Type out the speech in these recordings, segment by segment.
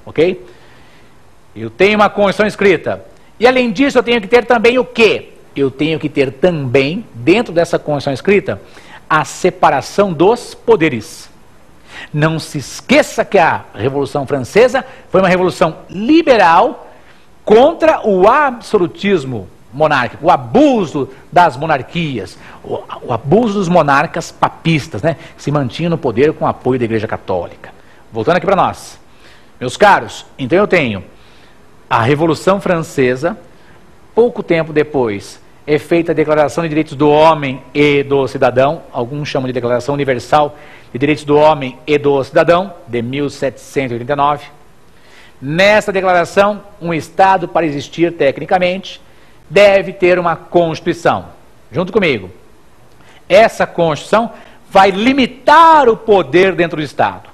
ok? Eu tenho uma Constituição escrita. E além disso, eu tenho que ter também o quê? Eu tenho que ter também, dentro dessa Constituição escrita, a separação dos poderes. Não se esqueça que a Revolução Francesa foi uma revolução liberal contra o absolutismo monárquico, o abuso das monarquias, o abuso dos monarcas papistas, né, que se mantinham no poder com o apoio da Igreja Católica. Voltando aqui para nós. Meus caros, então eu tenho a Revolução Francesa, pouco tempo depois é feita a Declaração de Direitos do Homem e do Cidadão, alguns chamam de Declaração Universal de Direitos do Homem e do Cidadão, de 1789. Nessa declaração, um Estado, para existir tecnicamente, deve ter uma Constituição. Junto comigo. Essa Constituição vai limitar o poder dentro do Estado.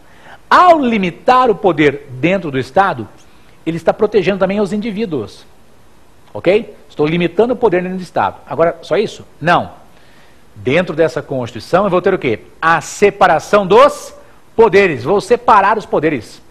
Ao limitar o poder dentro do Estado, ele está protegendo também os indivíduos. Ok? Estou limitando o poder dentro do Estado. Agora, só isso? Não. Dentro dessa Constituição, eu vou ter o quê? A separação dos poderes. Vou separar os poderes.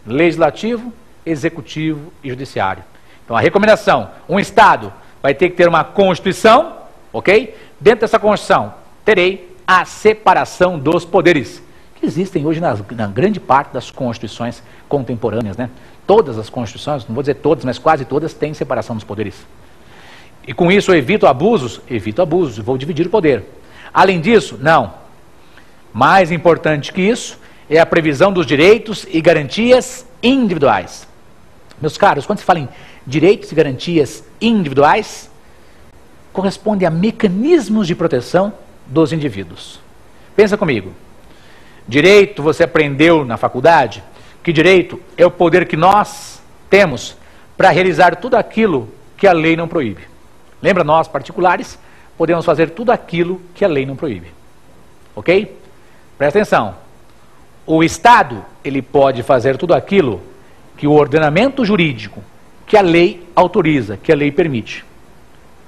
Legislativo, Executivo e Judiciário. Então, a recomendação, um Estado vai ter que ter uma Constituição, ok? Dentro dessa Constituição, terei a separação dos poderes, que existem hoje na grande parte das Constituições contemporâneas, né? Todas as Constituições, não vou dizer todas, mas quase todas, têm separação dos poderes. E com isso eu evito abusos, vou dividir o poder. Além disso, não. Mais importante que isso é a previsão dos direitos e garantias individuais. Meus caros, quando se fala em direitos e garantias individuais, corresponde a mecanismos de proteção dos indivíduos. Pensa comigo. Direito, você aprendeu na faculdade, que direito é o poder que nós temos para realizar tudo aquilo que a lei não proíbe. Lembra, nós particulares podemos fazer tudo aquilo que a lei não proíbe. Ok? Presta atenção. O Estado, ele pode fazer tudo aquilo que o ordenamento jurídico, que a lei autoriza, que a lei permite.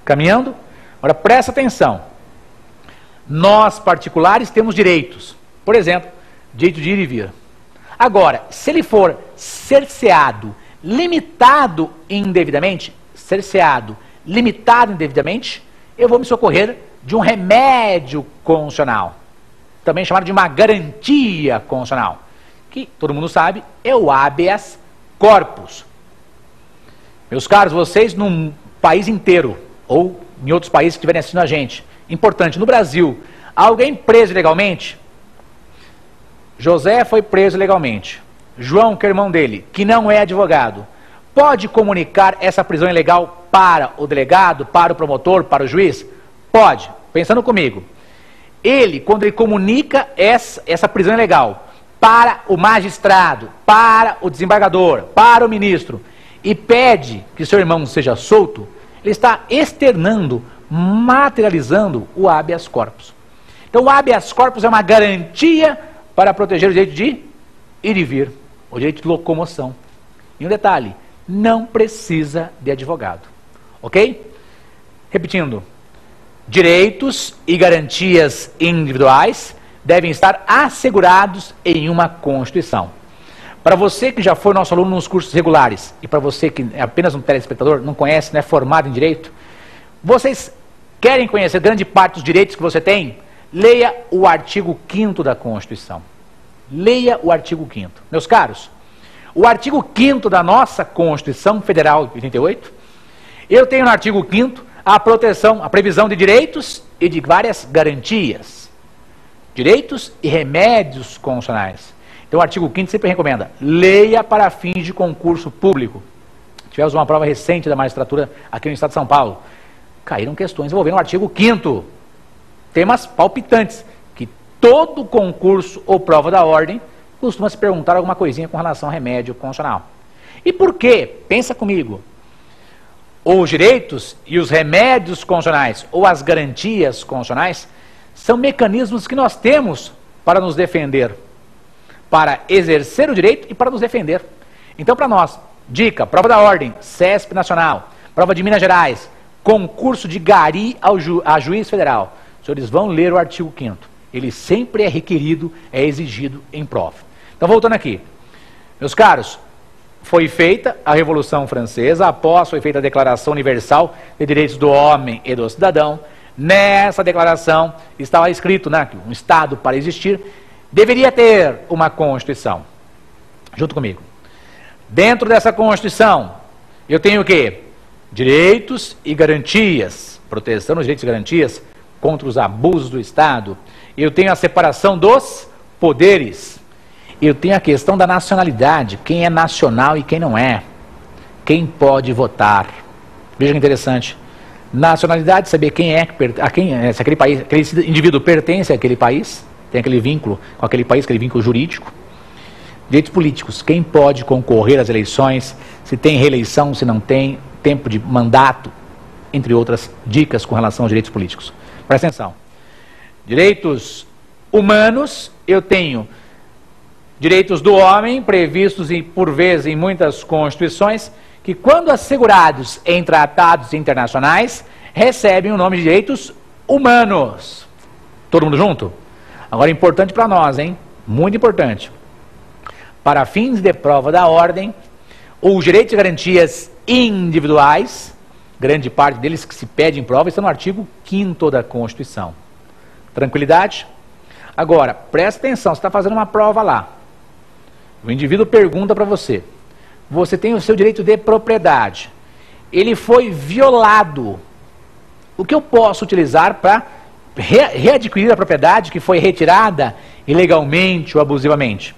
Caminhando? Agora presta atenção. Nós particulares temos direitos. Por exemplo, direito de ir e vir. Agora, se ele for cerceado, limitado indevidamente, eu vou me socorrer de um remédio constitucional, também chamado de uma garantia constitucional, que todo mundo sabe é o habeas corpus. Meus caros, vocês num país inteiro, ou em outros países que estiverem assistindo a gente, importante, no Brasil, alguém preso ilegalmente? José foi preso ilegalmente. João, que é irmão dele, que não é advogado, pode comunicar essa prisão ilegal para o delegado, para o promotor, para o juiz? Pode. Pensando comigo. Ele, quando ele comunica essa prisão ilegal para o magistrado, para o desembargador, para o ministro, e pede que seu irmão seja solto, ele está externando, materializando o habeas corpus. Então o habeas corpus é uma garantia para proteger o direito de ir e vir, o direito de locomoção. E um detalhe, não precisa de advogado. Ok? Repetindo, direitos e garantias individuais devem estar assegurados em uma Constituição. Para você que já foi nosso aluno nos cursos regulares, e para você que é apenas um telespectador, não conhece, não é formado em direito, vocês querem conhecer grande parte dos direitos que você tem? Leia o artigo 5º da Constituição. Leia o artigo 5º. Meus caros, o artigo 5º da nossa Constituição Federal de 88, eu tenho no artigo 5º a proteção, a previsão de direitos e de várias garantias. Direitos e remédios constitucionais. Então o artigo 5º sempre recomenda, leia para fins de concurso público. Tivemos uma prova recente da magistratura aqui no estado de São Paulo. Caíram questões envolvendo o artigo 5º. Temas palpitantes, que todo concurso ou prova da ordem costuma se perguntar alguma coisinha com relação ao remédio constitucional. E por quê? Pensa comigo. Os direitos e os remédios constitucionais, ou as garantias constitucionais, são mecanismos que nós temos para nos defender, para exercer o direito e para nos defender. Então, para nós, dica, prova da ordem, CESP Nacional, prova de Minas Gerais, concurso de gari a juiz federal. Os senhores vão ler o artigo 5º. Ele sempre é requerido, é exigido em prova. Então, voltando aqui. Meus caros, foi feita a Revolução Francesa, após foi feita a Declaração Universal de Direitos do Homem e do Cidadão. Nessa declaração estava escrito, né, que um Estado, para existir, deveria ter uma Constituição. Junto comigo. Dentro dessa Constituição, eu tenho o quê? Direitos e garantias, proteção dos direitos e garantias contra os abusos do Estado. Eu tenho a separação dos poderes. Eu tenho a questão da nacionalidade, quem é nacional e quem não é. Quem pode votar. Veja que interessante. Nacionalidade, saber quem é, se aquele país, aquele indivíduo pertence àquele país, tem aquele vínculo com aquele país, aquele vínculo jurídico. Direitos políticos, quem pode concorrer às eleições, se tem reeleição, se não tem, tempo de mandato, entre outras dicas com relação aos direitos políticos. Presta atenção. Direitos humanos, eu tenho direitos do homem, previstos por vezes em muitas constituições, que quando assegurados em tratados internacionais, recebem o nome de direitos humanos. Todo mundo junto? Agora, importante para nós, hein? Muito importante. Para fins de prova da ordem, os direitos e garantias individuais, grande parte deles que se pede em prova, estão no artigo 5º da Constituição. Tranquilidade? Agora, presta atenção, você está fazendo uma prova lá. O indivíduo pergunta para você. Você tem o seu direito de propriedade. Ele foi violado. O que eu posso utilizar para readquirir a propriedade que foi retirada ilegalmente ou abusivamente?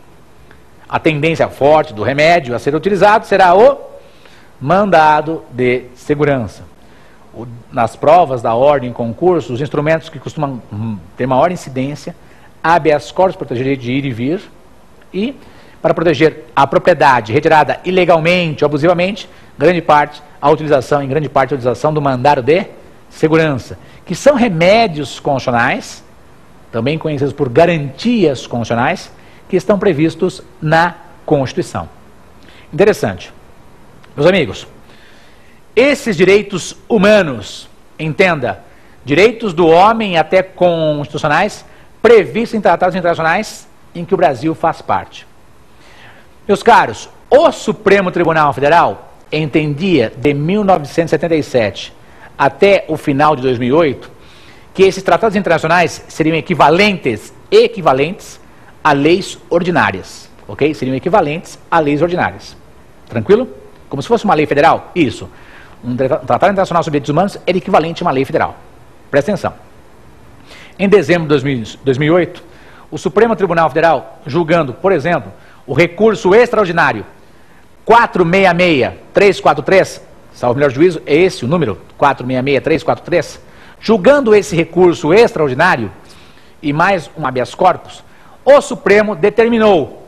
A tendência forte do remédio a ser utilizado será o mandado de segurança. Nas provas da ordem em concurso, os instrumentos que costumam ter maior incidência, habeas corpus, proteger de ir e vir, e para proteger a propriedade retirada ilegalmente ou abusivamente, em grande parte a utilização do mandado de segurança, que são remédios constitucionais, também conhecidos por garantias constitucionais, que estão previstos na Constituição. Interessante. Meus amigos, esses direitos humanos, entenda, direitos do homem até constitucionais, previstos em tratados internacionais em que o Brasil faz parte. Meus caros, o Supremo Tribunal Federal entendia de 1977 até o final de 2008 que esses tratados internacionais seriam equivalentes a leis ordinárias, ok? Seriam equivalentes a leis ordinárias. Tranquilo? Como se fosse uma lei federal? Isso. Um tratado internacional sobre direitos humanos é equivalente a uma lei federal. Presta atenção. Em dezembro de 2008, o Supremo Tribunal Federal, julgando, por exemplo, o recurso extraordinário 466-343, salvo o melhor juízo, é esse o número, 466-343, julgando esse recurso extraordinário e mais um habeas corpus, o Supremo determinou,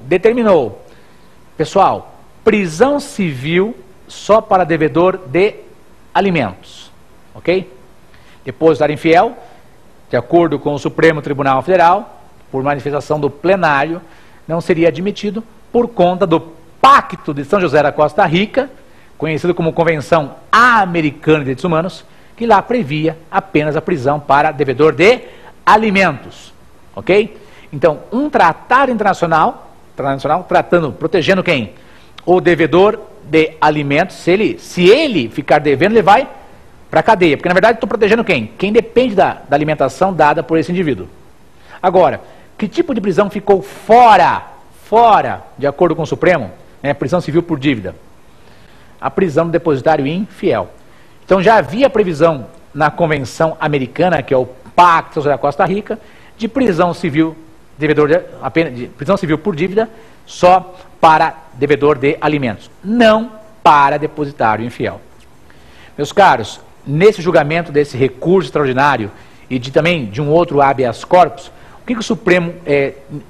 pessoal, prisão civil só para devedor de alimentos, ok? Depositário infiel, de acordo com o Supremo Tribunal Federal, por manifestação do plenário, não seria admitido por conta do Pacto de São José da Costa Rica, conhecido como Convenção Americana de Direitos Humanos, que lá previa apenas a prisão para devedor de alimentos, ok? Então, um tratado internacional protegendo quem? O devedor de alimentos, se ele ficar devendo, ele vai para a cadeia, porque na verdade estou protegendo quem? Quem depende da alimentação dada por esse indivíduo. Agora, que tipo de prisão ficou fora, de acordo com o Supremo? Prisão civil por dívida. A prisão do depositário infiel. Então já havia previsão na Convenção Americana, que é o Pacto da Costa Rica, de prisão civil, prisão civil por dívida, só para devedor de alimentos, não para depositário infiel. Meus caros, nesse julgamento desse recurso extraordinário e também de um outro habeas corpus, o que o Supremo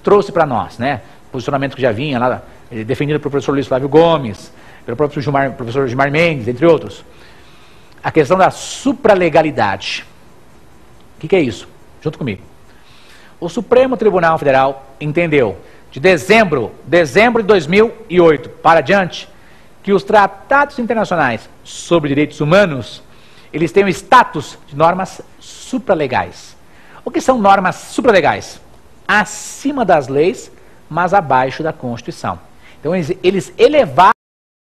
trouxe para nós, né? Posicionamento que já vinha lá, defendido pelo professor Luiz Flávio Gomes, pelo próprio professor Gilmar Mendes, entre outros. A questão da supralegalidade. O que é isso? Junto comigo. O Supremo Tribunal Federal entendeu, de dezembro de 2008 para adiante, que os tratados internacionais sobre direitos humanos, eles têm o status de normas supralegais. O que são normas supralegais? Acima das leis, mas abaixo da Constituição. Então eles elevaram